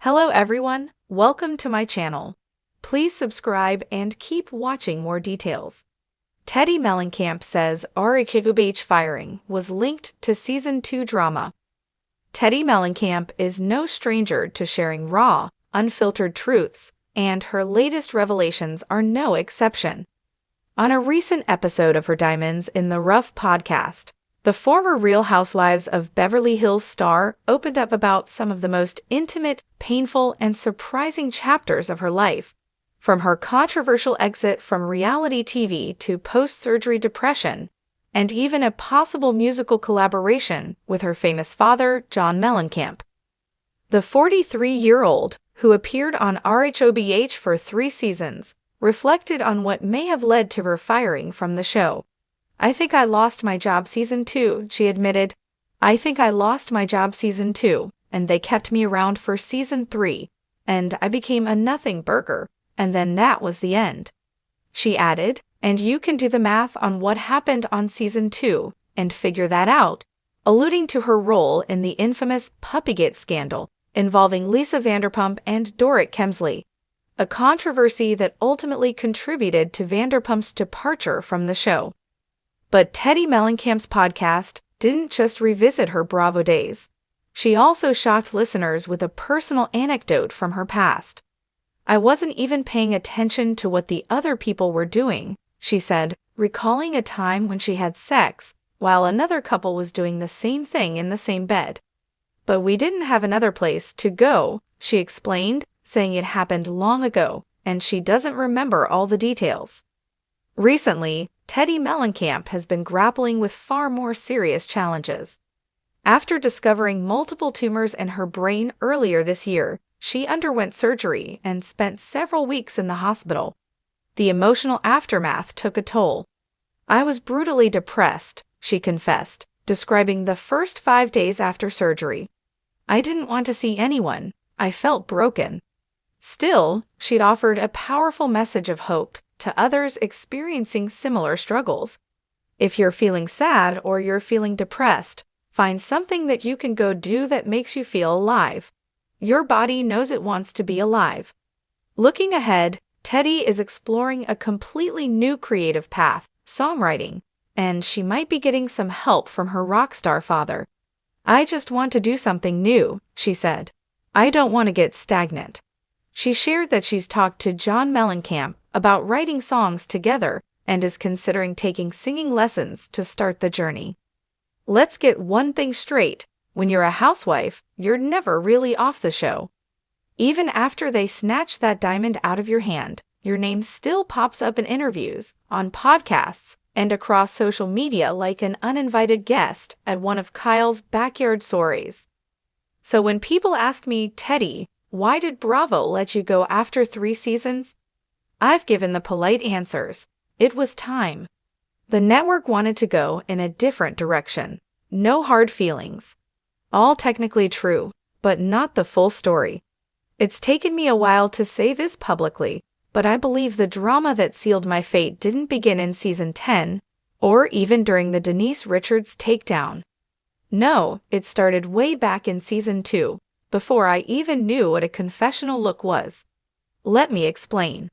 Hello everyone, welcome to my channel. Please subscribe and keep watching more details. Teddi Mellencamp says RHOBH firing was linked to Season 2 drama. Teddi Mellencamp is no stranger to sharing raw, unfiltered truths, and her latest revelations are no exception. On a recent episode of her Diamonds in the Rough podcast, the former Real Housewives of Beverly Hills star opened up about some of the most intimate, painful, and surprising chapters of her life, from her controversial exit from reality TV to post-surgery depression, and even a possible musical collaboration with her famous father, John Mellencamp. The 43-year-old, who appeared on RHOBH for 3 seasons, reflected on what may have led to her firing from the show. "I think I lost my job Season 2, she admitted. "I think I lost my job Season 2, and they kept me around for Season 3, and I became a nothing burger, and then that was the end." She added, "And you can do the math on what happened on Season 2 and figure that out," alluding to her role in the infamous Puppygate scandal involving Lisa Vanderpump and Doric Kemsley, a controversy that ultimately contributed to Vanderpump's departure from the show. But Teddi Mellencamp's podcast didn't just revisit her Bravo days. She also shocked listeners with a personal anecdote from her past. "I wasn't even paying attention to what the other people were doing," she said, recalling a time when she had sex while another couple was doing the same thing in the same bed. "But we didn't have another place to go," she explained, saying it happened long ago and she doesn't remember all the details. Recently, Teddi Mellencamp has been grappling with far more serious challenges. After discovering multiple tumors in her brain earlier this year, she underwent surgery and spent several weeks in the hospital. The emotional aftermath took a toll. "I was brutally depressed," she confessed, describing the first 5 days after surgery. "I didn't want to see anyone. I felt broken." Still, she'd offered a powerful message of hope to others experiencing similar struggles. "If you're feeling sad or you're feeling depressed, find something that you can go do that makes you feel alive. Your body knows it wants to be alive." Looking ahead, Teddi is exploring a completely new creative path, songwriting, and she might be getting some help from her rock star father. "I just want to do something new," she said. "I don't want to get stagnant." She shared that she's talked to John Mellencamp about writing songs together and is considering taking singing lessons to start the journey. "Let's get one thing straight. When you're a housewife, you're never really off the show. Even after they snatch that diamond out of your hand, your name still pops up in interviews, on podcasts, and across social media like an uninvited guest at one of Kyle's backyard soirees. So when people ask me, "Teddi, why did Bravo let you go after 3 seasons?" I've given the polite answers. It was time. The network wanted to go in a different direction. No hard feelings. All technically true, but not the full story. It's taken me a while to say this publicly, but I believe the drama that sealed my fate didn't begin in Season 10, or even during the Denise Richards takedown. No, it started way back in Season 2, before I even knew what a confessional look was. Let me explain.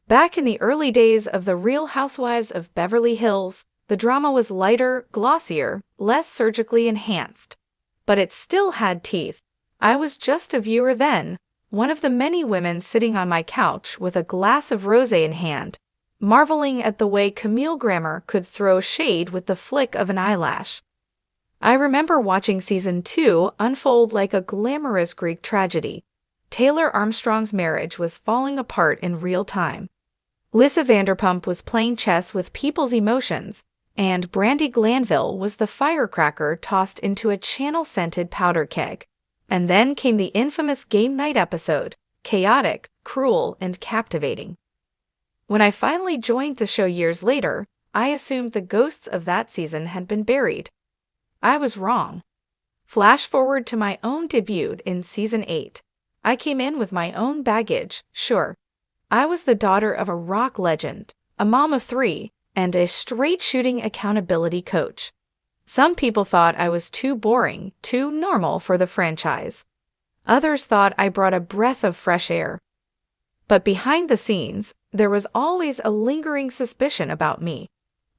Back in the early days of the Real Housewives of Beverly Hills, the drama was lighter, glossier, less surgically enhanced. But it still had teeth. I was just a viewer then, one of the many women sitting on my couch with a glass of rosé in hand, marveling at the way Camille Grammer could throw shade with the flick of an eyelash. I remember watching Season 2 unfold like a glamorous Greek tragedy. Taylor Armstrong's marriage was falling apart in real time. Lisa Vanderpump was playing chess with people's emotions, and Brandi Glanville was the firecracker tossed into a Chanel-scented powder keg. And then came the infamous game night episode, chaotic, cruel, and captivating. When I finally joined the show years later, I assumed the ghosts of that season had been buried. I was wrong. Flash forward to my own debut in Season 8. I came in with my own baggage, sure. I was the daughter of a rock legend, a mom of 3, and a straight-shooting accountability coach. Some people thought I was too boring, too normal for the franchise. Others thought I brought a breath of fresh air. But behind the scenes, there was always a lingering suspicion about me.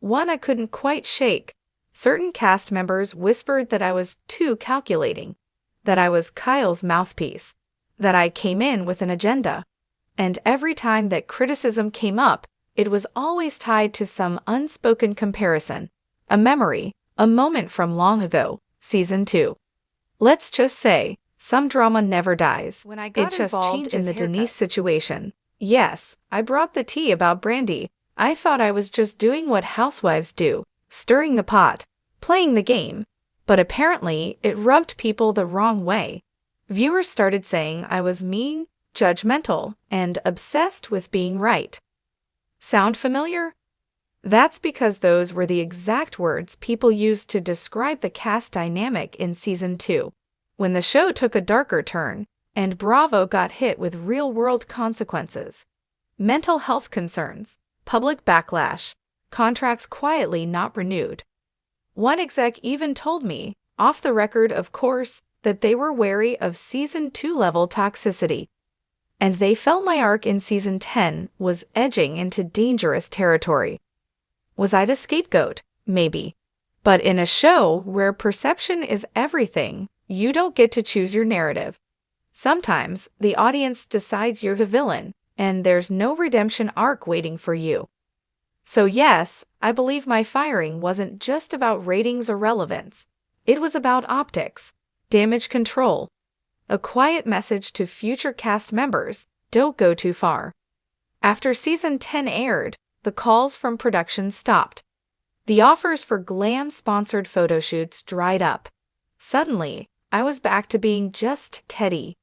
One I couldn't quite shake. Certain cast members whispered that I was too calculating, that I was Kyle's mouthpiece, that I came in with an agenda. And every time that criticism came up, it was always tied to some unspoken comparison, a memory, a moment from long ago, season 2. Let's just say, some drama never dies. When I got involved in the Denise situation, yes, I brought the tea about Brandy. I thought I was just doing what housewives do, stirring the pot, playing the game. But apparently, it rubbed people the wrong way. Viewers started saying I was mean, judgmental, and obsessed with being right. Sound familiar? That's because those were the exact words people used to describe the cast dynamic in season 2. When the show took a darker turn, and Bravo got hit with real-world consequences. Mental health concerns, public backlash, contracts quietly not renewed. One exec even told me, off the record of course, that they were wary of season 2 level toxicity. And they felt my arc in season 10 was edging into dangerous territory. Was I the scapegoat? Maybe. But in a show where perception is everything, you don't get to choose your narrative. Sometimes the audience decides you're the villain, and there's no redemption arc waiting for you. So yes, I believe my firing wasn't just about ratings or relevance. It was about optics, damage control, a quiet message to future cast members, don't go too far. After season 10 aired, the calls from production stopped. The offers for glam-sponsored photo shoots dried up. Suddenly, I was back to being just Teddi,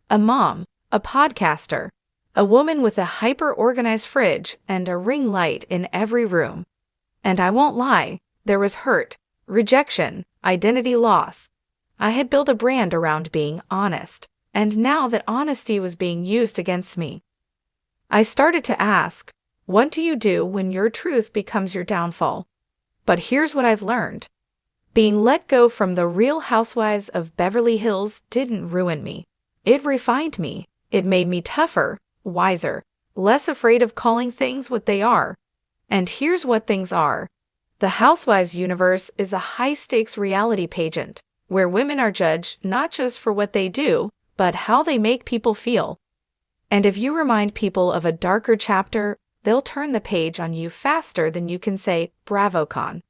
a mom, a podcaster, a woman with a hyper-organized fridge and a ring light in every room. And I won't lie, there was hurt, rejection, identity loss. I had built a brand around being honest, and now that honesty was being used against me. I started to ask, what do you do when your truth becomes your downfall? But here's what I've learned. Being let go from the Real Housewives of Beverly Hills didn't ruin me. It refined me. It made me tougher, wiser, less afraid of calling things what they are. And here's what things are. The Housewives universe is a high-stakes reality pageant, where women are judged not just for what they do, but how they make people feel. And if you remind people of a darker chapter, they'll turn the page on you faster than you can say, BravoCon.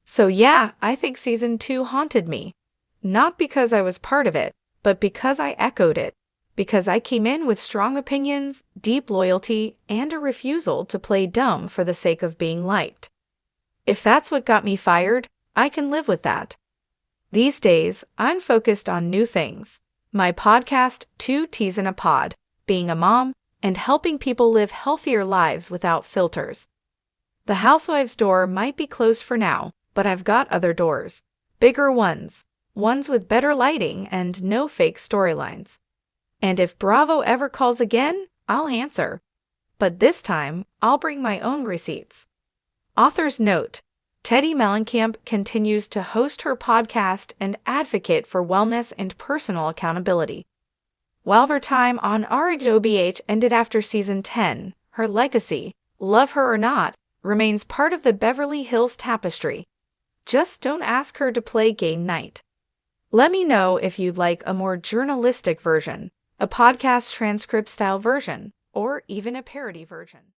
So yeah, I think season 2 haunted me. Not because I was part of it, but because I echoed it. Because I came in with strong opinions, deep loyalty, and a refusal to play dumb for the sake of being liked. If that's what got me fired, I can live with that. These days, I'm focused on new things. My podcast, 2 Teas in a Pod, being a mom, and helping people live healthier lives without filters. The Housewives door might be closed for now, but I've got other doors. Bigger ones. Ones with better lighting and no fake storylines. And if Bravo ever calls again, I'll answer. But this time, I'll bring my own receipts. Author's note. Teddi Mellencamp continues to host her podcast and advocate for wellness and personal accountability. While her time on RHOBH ended after season 10, her legacy, love her or not, remains part of the Beverly Hills tapestry. Just don't ask her to play game night. Let me know if you'd like a more journalistic version, a podcast transcript style version, or even a parody version.